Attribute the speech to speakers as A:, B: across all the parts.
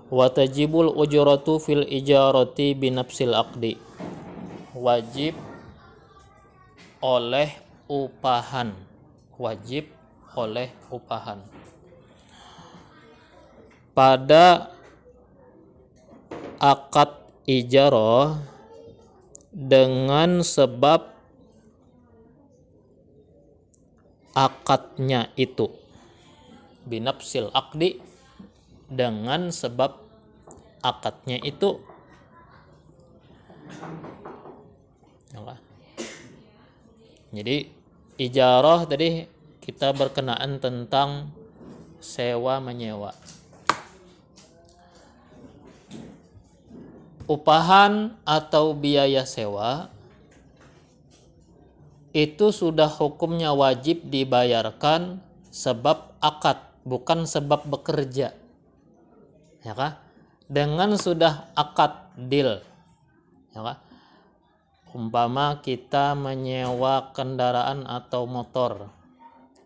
A: Wa tajibul ujratu fil ijarati binafsil aqdi. Wajib oleh upahan. Wajib oleh upahan. Pada akad ijarah dengan sebab akadnya itu. Binafsil aqdi, dengan sebab akadnya itu. Jadi ijarah tadi kita berkenaan tentang sewa menyewa. Upahan atau biaya sewa itu sudah hukumnya wajib dibayarkan sebab akad, bukan sebab bekerja. Ya kah? Dengan sudah akad deal. Ya kah? Umpama kita menyewa kendaraan atau motor,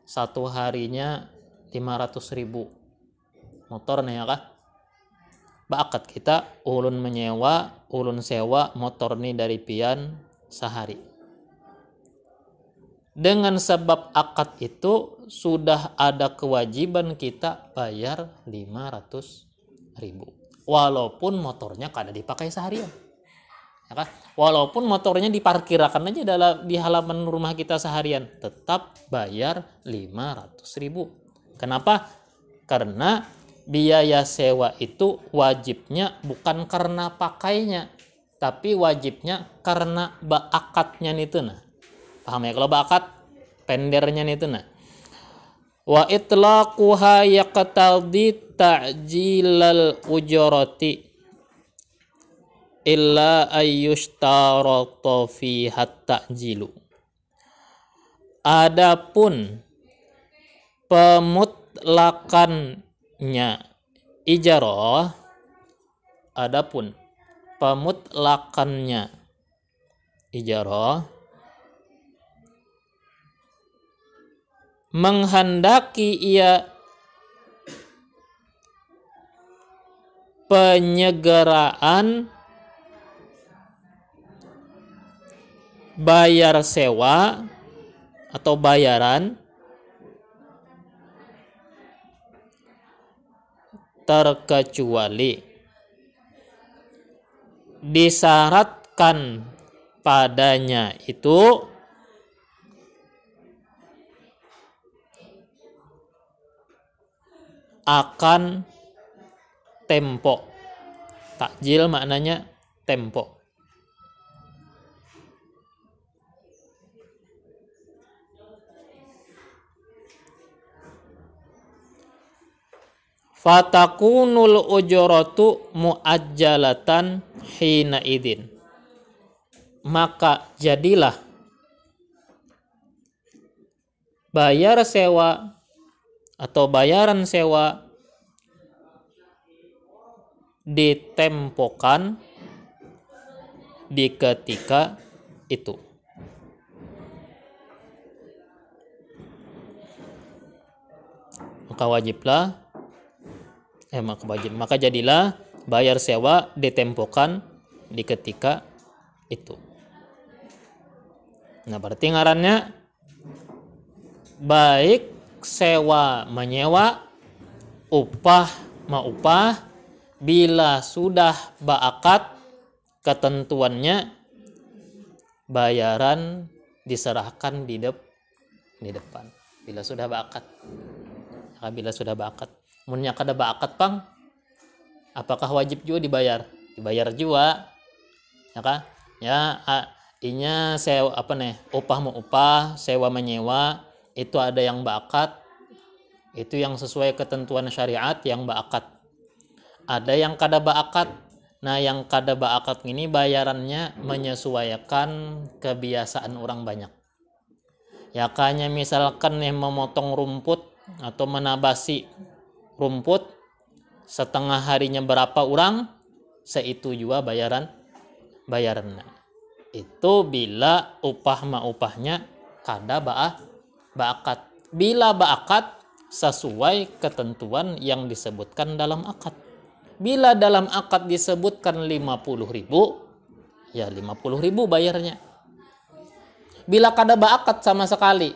A: satu harinya 500.000 motor nih, ya kah? Akad kita ulun menyewa, ulun sewa motor nih dari pian sehari. Dengan sebab akad itu sudah ada kewajiban kita bayar 500.000, walaupun motornya kada dipakai seharian. Ya kan? Walaupun motornya diparkirakan aja di halaman rumah kita seharian, tetap bayar 500.000. Kenapa? Karena biaya sewa itu wajibnya bukan karena pakainya, tapi wajibnya karena akadnya itu. Nah, paham ya? Kalau akad pendernya itu. Nah, wa itlaquha yaqtadi ta'jilal ujrati illa ayyushtarata fiha ta'jilu. Adapun pemutlakannya ijarah, adapun pemutlakannya ijarah menghendaki ia penyegeraan bayar sewa atau bayaran terkecuali disyaratkan padanya itu akan tempo. Takjil maknanya tempo. Fatakunul ujratu muajjalatan hina idin. Maka jadilah bayar sewa atau bayaran sewa ditempokan di ketika itu. Maka jadilah bayar sewa ditempokan di ketika itu. Nah, berarti ngarannya baik sewa menyewa, upah maupah, bila sudah ba'akad ketentuannya bayaran diserahkan di depan. Bila sudah ba'akad. Bila sudah ba'akad. Munnya kada ba'akad pang, apakah wajib juga dibayar? Dibayar juga. Ya kan? Ya, inya sewa upah mau upah, sewa menyewa, itu ada yang ba'akad, itu yang sesuai ketentuan syariat yang ba'akad. Ada yang kada ba'akad. Nah, yang kada ba'akad ini bayarannya menyesuaikan kebiasaan orang banyak. Ya kanya misalkan yang memotong rumput atau menabasi rumput, setengah harinya berapa orang, seitu juga bayarannya. Itu bila upahnya kada ba'akad. Bila ba'akad sesuai ketentuan yang disebutkan dalam akad. Bila dalam akad disebutkan 50.000, ya 50.000 bayarnya. Bila kada akad sama sekali,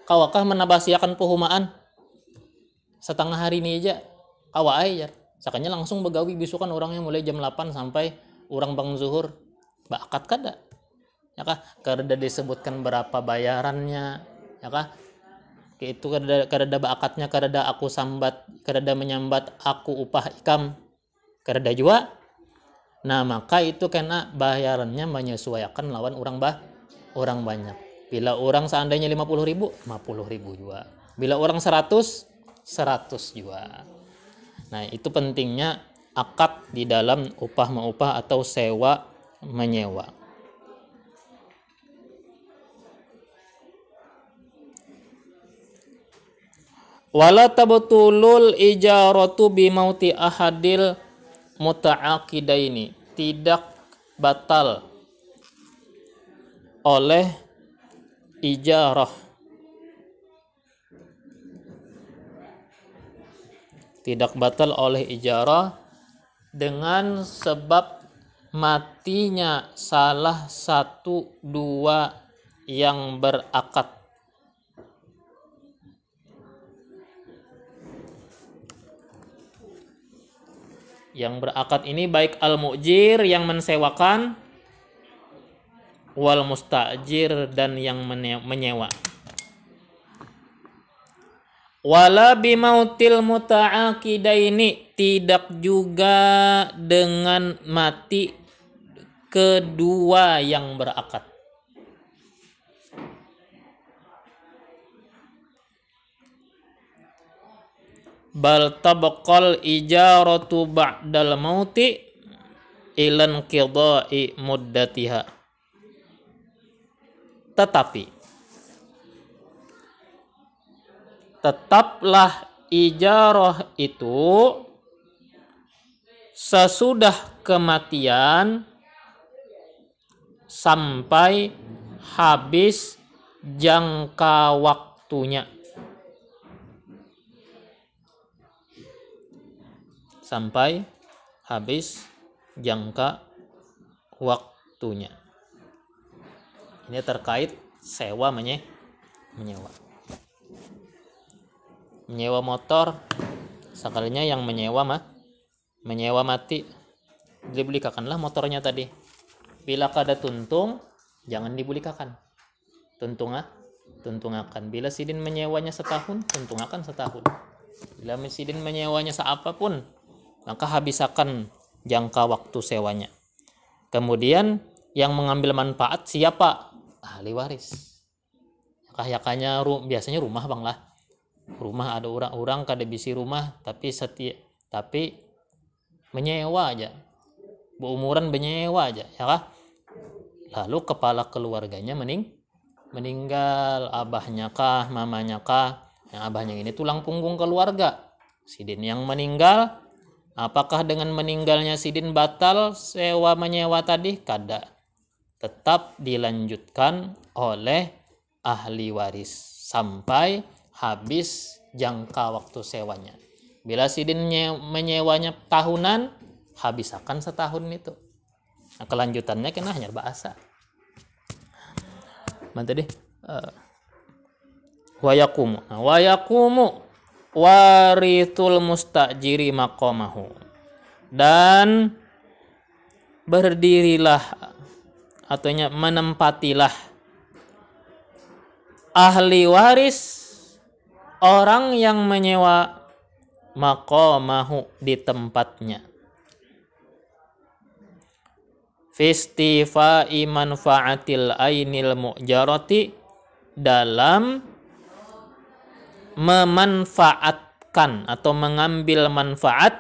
A: kawakah menabasiakan pehumaan setengah hari ini aja, kawa aja. Sakanya langsung begawi bisukan orangnya mulai jam 8 sampai orang bang zuhur. Akad kada. Ya kah? Kada disebutkan berapa bayarannya, ya kah? Itu kada akadnya, kada aku sambat, kada menyambat aku upah ikam, kada juga. Nah, maka itu kena bayarannya menyesuaikan lawan orang banyak. Bila orang seandainya 50.000, 50.000 juga. Bila orang 100 juga. Nah, itu pentingnya akad di dalam upah mengupah atau sewa menyewa. Wala tabtulul ijaratu bimauti ahadil muta'aqidaini, tidak batal oleh ijarah, tidak batal oleh ijarah dengan sebab matinya salah satu dua yang berakad. Yang berakad ini baik al-mu'jir yang mensewakan, wal mustajir dan yang menyewa. Wala bimautil muta'aqidaini, tidak juga dengan mati kedua yang berakad. Bal tabqal ijaratu ba'dal mauti ilan qidai muddatiha. Tetapi tetaplah ijarah itu sesudah kematian sampai habis jangka waktunya. Sampai habis jangka waktunya. Ini terkait sewa menyewa. Menyewa motor, sekalinya yang menyewa mati, dibelikanlah motornya tadi. Bila kada tuntung, jangan dibelikan. Tuntungakan. Bila sidin menyewanya setahun, tuntungakan setahun. Bila sidin menyewanya seapapun, maka habisakan jangka waktu sewanya. Kemudian yang mengambil manfaat siapa? Ahli waris. Yakanya biasanya rumah bang lah. Rumah ada orang-orang kada bisi rumah tapi menyewa aja. Berumuran menyewa aja, ya kah? Lalu kepala keluarganya meninggal, abahnya kah, mamanya kah? Yang abahnya ini tulang punggung keluarga. Sidin yang meninggal, apakah dengan meninggalnya sidin batal sewa menyewa tadi? Kada. Tetap dilanjutkan oleh ahli waris sampai habis jangka waktu sewanya. Bila sidin menyewanya tahunan, habisakan setahun itu. Nah, kelanjutannya kena hanya bahasa. Mana tadi? Wayakumu. Nah, wayakumu warithul mustajiri maqamahu. Dan berdirilah atau menempatilah ahli waris orang yang menyewa maqamahu di tempatnya. Fistifai manfaatil ainil mu'jarati, dalam memanfaatkan atau mengambil manfaat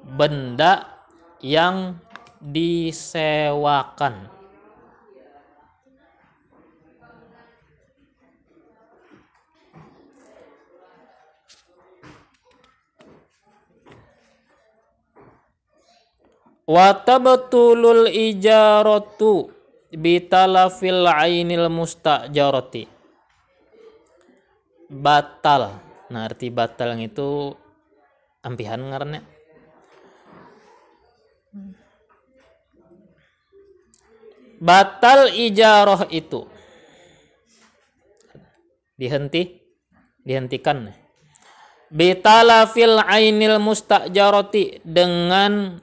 A: benda yang disewakan. Wa tabtulul ijaratu bitalafil ainil mustajarati. Batal. Nah, arti batal itu ampihan ngarannya. batal ijarah itu dihentikan bitala fil ainil mustajarati, dengan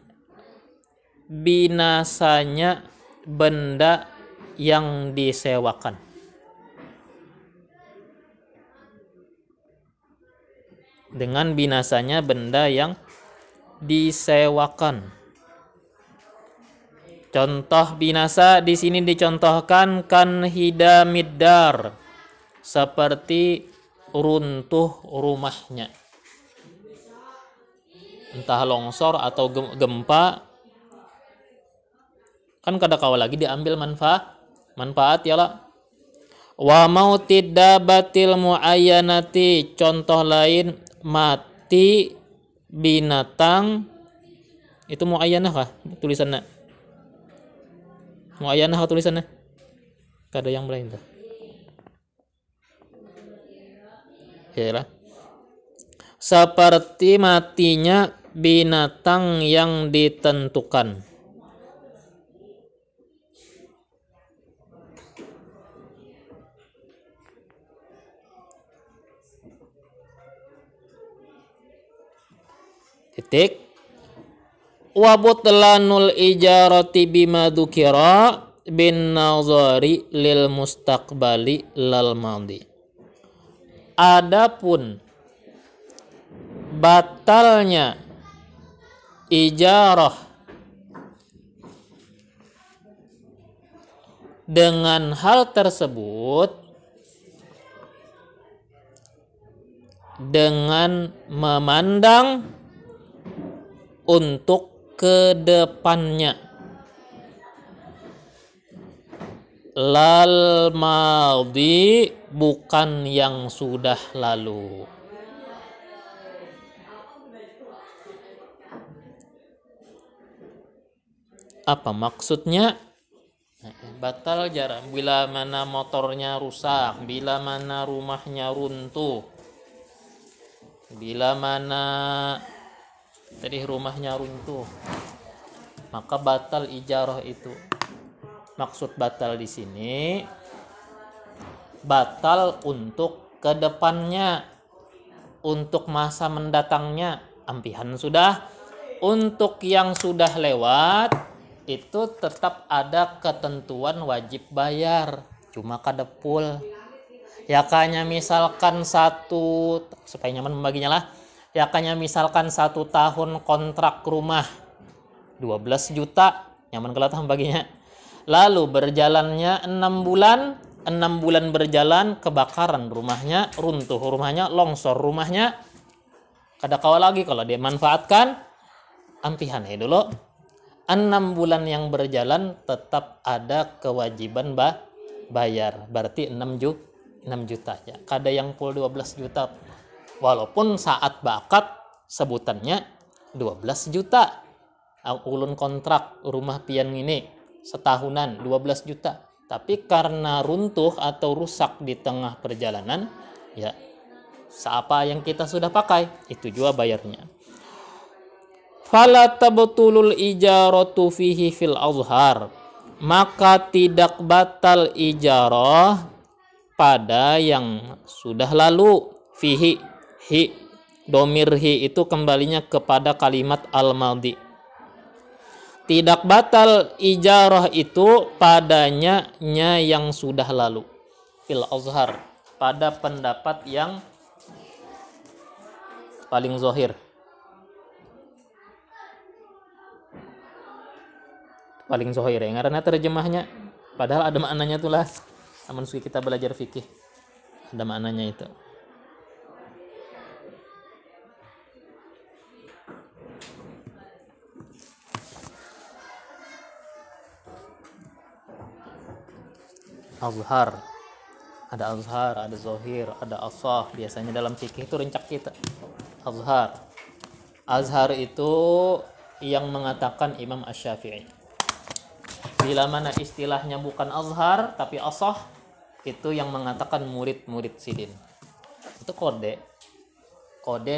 A: binasanya benda yang disewakan. Dengan binasanya benda yang disewakan. Contoh binasa di sini dicontohkan kan hidamiddar, seperti runtuh rumahnya. Entah longsor atau gempa, kan kada kawa lagi diambil manfaat ya lah. Wa mautid dabatil muayyanati, contoh lain mati binatang itu muayyanah kah tulisannya? Muayyanah kah tulisannya? Kada yang lain tuh. Ya lah. Seperti matinya binatang yang ditentukan. Titik. Wa butlanul ijarati bima dzukira bin nazari lil mustaqbali lal madhi. Adapun batalnya ijarah dengan hal tersebut dengan memandang untuk kedepannya, lal madhi, bukan yang sudah lalu. Apa maksudnya? Batal jarang bila mana motornya rusak, bila mana rumahnya runtuh, bila mana tadi rumahnya runtuh, maka batal ijarah itu. Maksud batal di sini batal untuk kedepannya, untuk masa mendatangnya. Ampihan sudah. Untuk yang sudah lewat itu tetap ada ketentuan wajib bayar, cuma kada full. Ya kanya misalkan supaya nyaman membaginya lah. Ya kanya misalkan 1 tahun kontrak rumah 12 juta, nyaman kelihatan baginya. Lalu berjalannya 6 bulan berjalan, kebakaran rumahnya, runtuh rumahnya, longsor rumahnya, kada kawa lagi kalau dia manfaatkan. Ampihan dulu 6 bulan yang berjalan tetap ada kewajiban bayar, berarti 6 juta ya. Kada yang full 12 juta. Walaupun saat bakat sebutannya 12 juta. Ulun kontrak rumah pian ini setahunan 12 juta. Tapi karena runtuh atau rusak di tengah perjalanan, ya seapa yang kita sudah pakai itu juga bayarnya. Fala tabtulul ijaratu fihi fil azhar, maka tidak batal ijarah pada yang sudah lalu. Fihi, hi, domir hi itu kembalinya kepada kalimat al-madhi. Tidak batal ijarah itu padanya yang sudah lalu. Fil azhar, pada pendapat yang paling zahir. Paling zahir ya, karena terjemahnya padahal ada maknanya tuh lah. Amun kita belajar fikih ada maknanya itu. Azhar, ada zahir, ada asah. Biasanya dalam fikih itu rencak kita. Azhar itu yang mengatakan Imam Asy-Syafi'i. Bila mana istilahnya bukan azhar tapi asah, itu yang mengatakan murid-murid sidin. Itu kode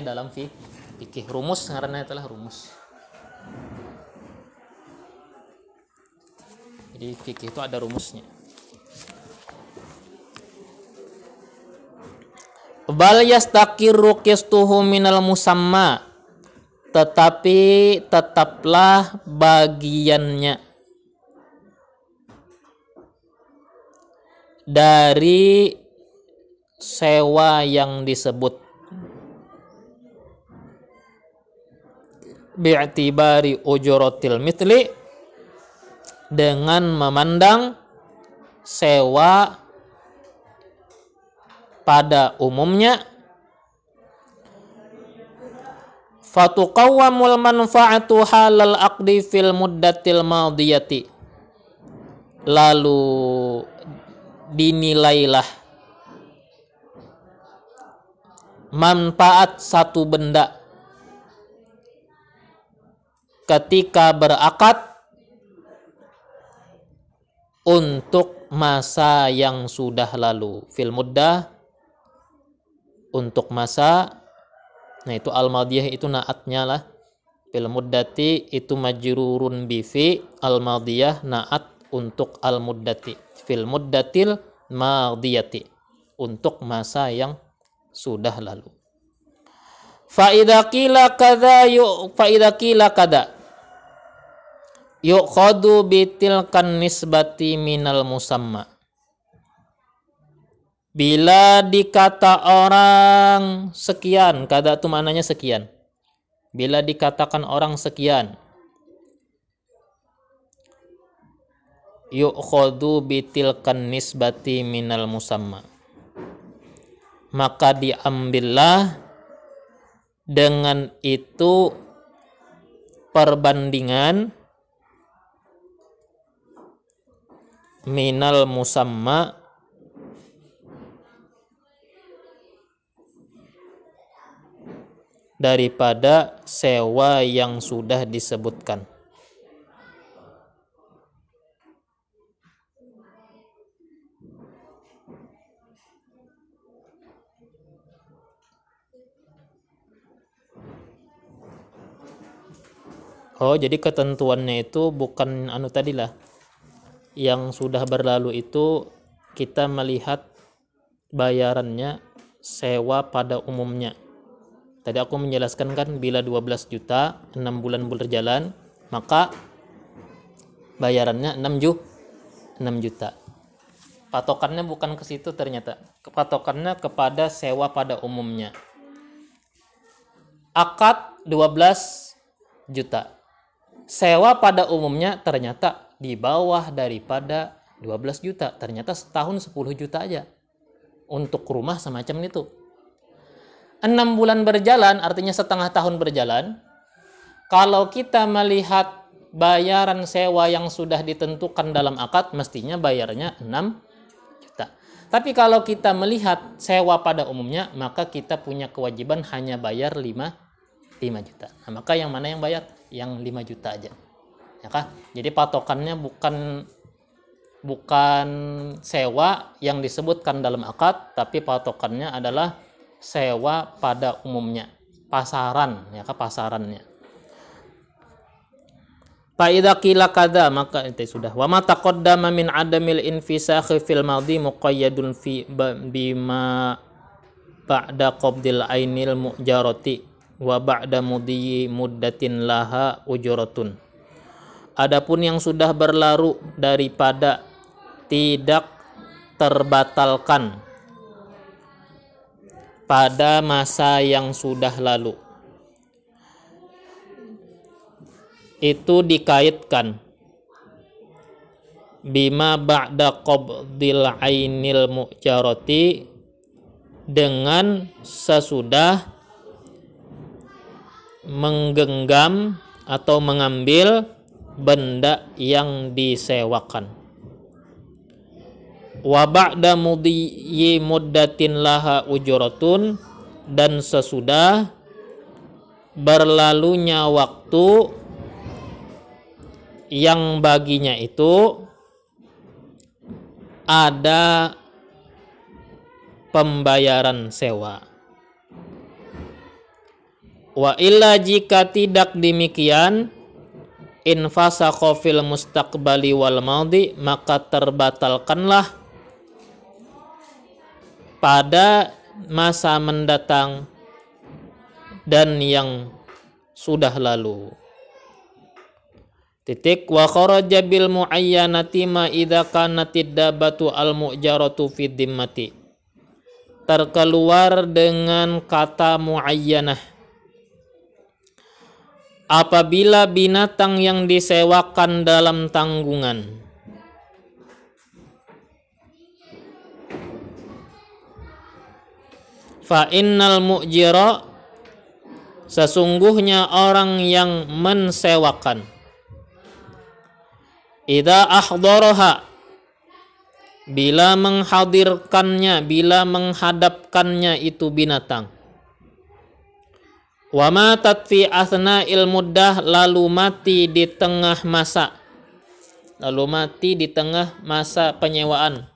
A: dalam fikih, rumus, karena itulah rumus. Jadi fikih itu ada rumusnya. Bal yastaqiru qistuhu minal musamma, tetapi tetaplah bagiannya dari sewa yang disebut, bi'tibari ujuratil mithli, dengan memandang sewa pada umumnya. Fatuqawwamul manfa'atu halal aqdi fil muddatil madiyati, lalu dinilailah manfaat satu benda ketika berakad untuk masa yang sudah lalu. Fil muddah, untuk masa, nah itu al-madiyah itu naatnya lah. Fil muddati itu majrurun bifi, al-madiyah naat untuk al-muddati. Fil muddatil madiyati, untuk masa yang sudah lalu. Fa idza qila kadza yu'khadu bitilkan nisbati minal musamma. Bila dikata orang sekian, kada itu maknanya sekian. Bila dikatakan orang sekian, yu'khadu bitilkan nisbati minal musamma, maka diambillah dengan itu perbandingan minal musamma, daripada sewa yang sudah disebutkan. Oh, jadi ketentuannya itu bukan anu tadilah. Yang sudah berlalu itu kita melihat bayarannya sewa pada umumnya. Tadi aku menjelaskan kan, bila 12 juta 6 bulan berjalan, maka bayarannya 6 juta. Patokannya bukan ke situ ternyata. Patokannya kepada sewa pada umumnya. Akad 12 juta. Sewa pada umumnya ternyata di bawah daripada 12 juta. Ternyata setahun 10 juta aja. Untuk rumah semacam itu. 6 bulan berjalan, artinya setengah tahun berjalan. Kalau kita melihat bayaran sewa yang sudah ditentukan dalam akad, mestinya bayarnya 6 juta. Tapi kalau kita melihat sewa pada umumnya, maka kita punya kewajiban hanya bayar 5 juta. Nah, maka yang mana yang bayar? Yang 5 juta aja. Ya kah? Jadi patokannya bukan sewa yang disebutkan dalam akad, tapi patokannya adalah sewa pada umumnya, pasaran, ya kah, pasarannya. Fa idza qila kadza, maka itu sudah. Wa ma taqaddama min adamil infisakhi fil madhi muqayyadun fi bima ba'da qabdil ainil mujarati wa ba'da mudhi muddatin laha ujratun. Adapun yang sudah berlalu daripada tidak terbatalkan pada masa yang sudah lalu, itu dikaitkan bima ba'da qabdil ainil mujarati, dengan sesudah menggenggam atau mengambil benda yang disewakan. Wa ba'da mudhi muddatin laha ujratun, dan sesudah berlalunya waktu yang baginya itu ada pembayaran sewa. Wa illa, jika tidak demikian, in fasakha fil mustaqbali wal madhi, maka terbatalkanlah pada masa mendatang dan yang sudah lalu. Wa kharaja bil muayyanati ma idza kanatid dabatu al mu'jaratu fi dhimmati. Terkeluar dengan kata muayyanah apabila binatang yang disewakan dalam tanggungan. Fa innal mu'jira, sesungguhnya orang yang mensewakan, idza ahdaraha, bila menghadirkannya, bila menghadapkannya itu binatang, wa matat fi asna'il muddah, lalu mati di tengah masa, penyewaan,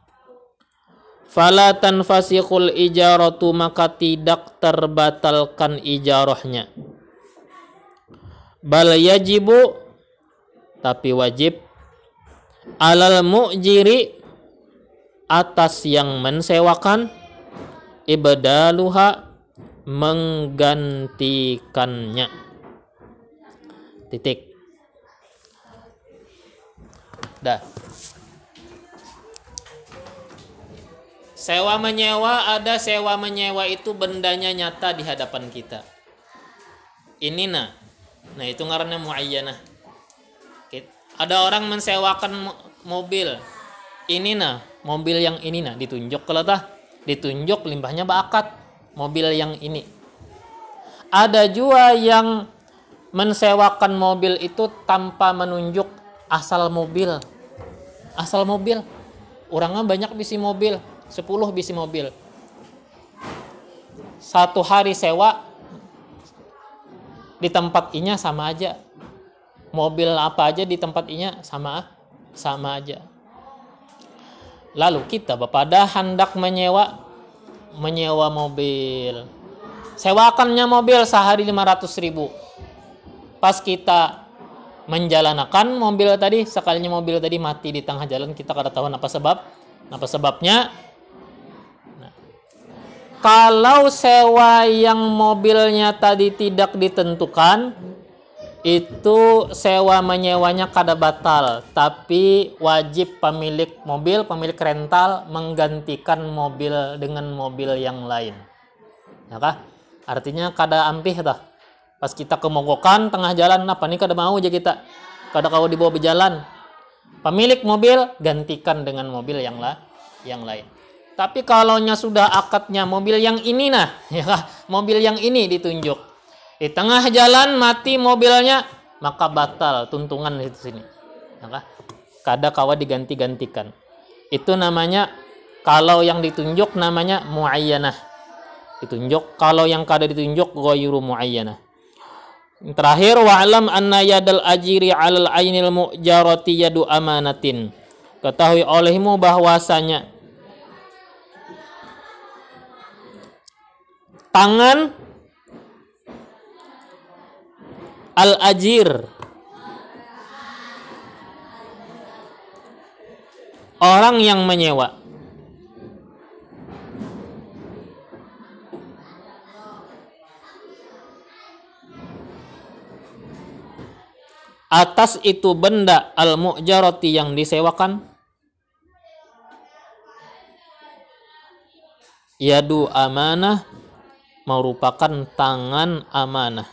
A: fala tanfasikhul ijaratu, maka tidak terbatalkan ijarahnya. Bal yajibu, tapi wajib, alal mu'jiri, atas yang mensewakan, ibdaluha, menggantikannya. Titik. Dah. Sewa menyewa, ada sewa menyewa itu bendanya nyata di hadapan kita. Ini nah itu ngarannya muayyanah. Ada orang mensewakan mobil. Ini nah, mobil yang ini nah ditunjuk, kalau ditunjuk limbahnya bakat mobil yang ini. Ada juga yang mensewakan mobil itu tanpa menunjuk asal mobil. Orangnya banyak bisi mobil, 10 bisi mobil. Satu hari sewa di tempat inya sama aja. Mobil apa aja di tempat inya sama aja. Lalu kita pada hendak menyewa mobil. Sewakannya mobil sehari 500.000. Pas kita menjalankan mobil tadi, sekalinya mobil tadi mati di tengah jalan, kita kada tahu apa sebabnya. Kalau sewa yang mobilnya tadi tidak ditentukan, itu sewa menyewanya kada batal, tapi wajib pemilik rental menggantikan mobil dengan mobil yang lain. Ya kah? Artinya kada ampih dah. Pas kita kemogokan tengah jalan, apa nih kada mau aja kita. Kada kau dibawa berjalan. Pemilik mobil gantikan dengan mobil yang lain. Tapi kalaunya sudah akadnya mobil yang ini nah, ya kah? Mobil yang ini ditunjuk. Di tengah jalan mati mobilnya, maka batal tuntungan di sini. Maka kada kawa diganti-gantikan. Itu namanya, kalau yang ditunjuk namanya muayyanah. Ditunjuk, kalau yang kada ditunjuk ghairu muayyanah. Terakhir, wa'lam anna yadal ajiri 'alal ainil mu'jarati yadu amanatin. Ketahui olehmu bahwasanya tangan al-ajir, orang yang menyewa, atas itu benda al-mu'jarati yang disewakan, yadu amanah, merupakan tangan amanah.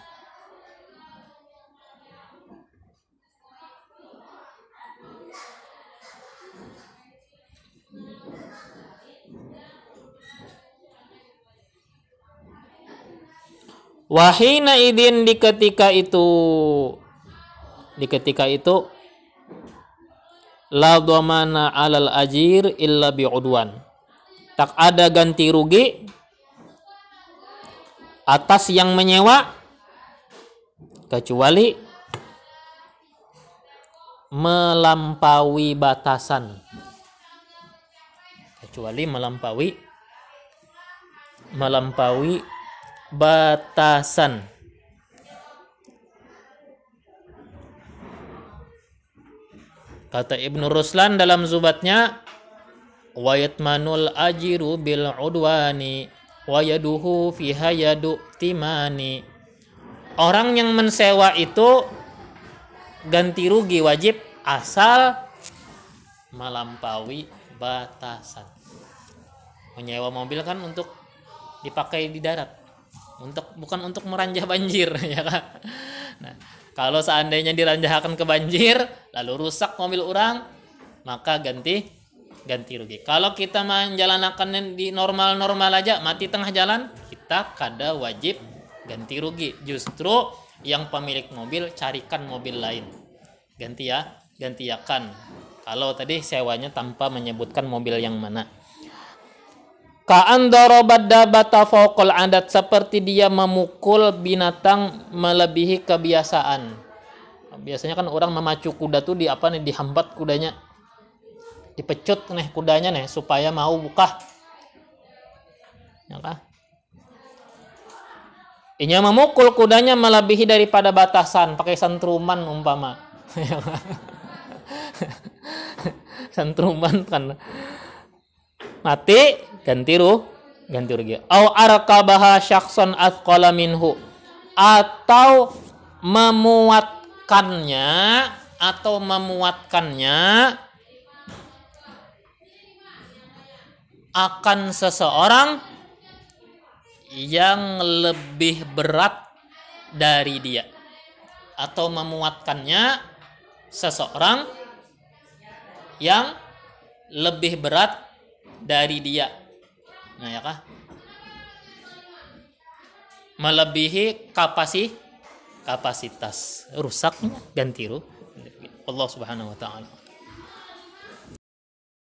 A: Wahina idin, di ketika itu la dhamana 'alal ajir illa bi'udwan, tak ada ganti rugi atas yang menyewa kecuali melampaui batasan. Batasan. Kata Ibnu Ruslan dalam zubatnya, wa yatmanul ajiru bil udwani wa yaduhu fiha yadu timani. Orang yang mensewa itu ganti rugi wajib asal melampaui batasan. Menyewa mobil kan untuk dipakai di darat, bukan untuk meranjah banjir, ya kan? Nah, kalau seandainya diranjahkan ke banjir lalu rusak mobil orang, maka ganti rugi. Kalau kita menjalankan di normal aja, mati tengah jalan, kita kada wajib ganti rugi. Justru yang pemilik mobil carikan mobil lain, gantiakan. Kalau tadi sewanya tanpa menyebutkan mobil yang mana. Ka'an darabat dabata fawqal adat, seperti dia memukul binatang melebihi kebiasaan. Biasanya kan orang memacu kuda tuh dihambat kudanya, dipecut kudanya supaya mau buka, ya kan? Ini memukul kudanya melebihi daripada batasan, pakai santruman umpama. Santruman kan mati, ganti rugi. Au arkabaha syakhsan athqala minhu, atau memuatkannya akan seseorang yang lebih berat dari dia, atau memuatkannya seseorang yang lebih berat dari dia. Nah, ya kah? Melebihi kapasitas rusaknya ganti rugi. Allah Subhanahu wa taala.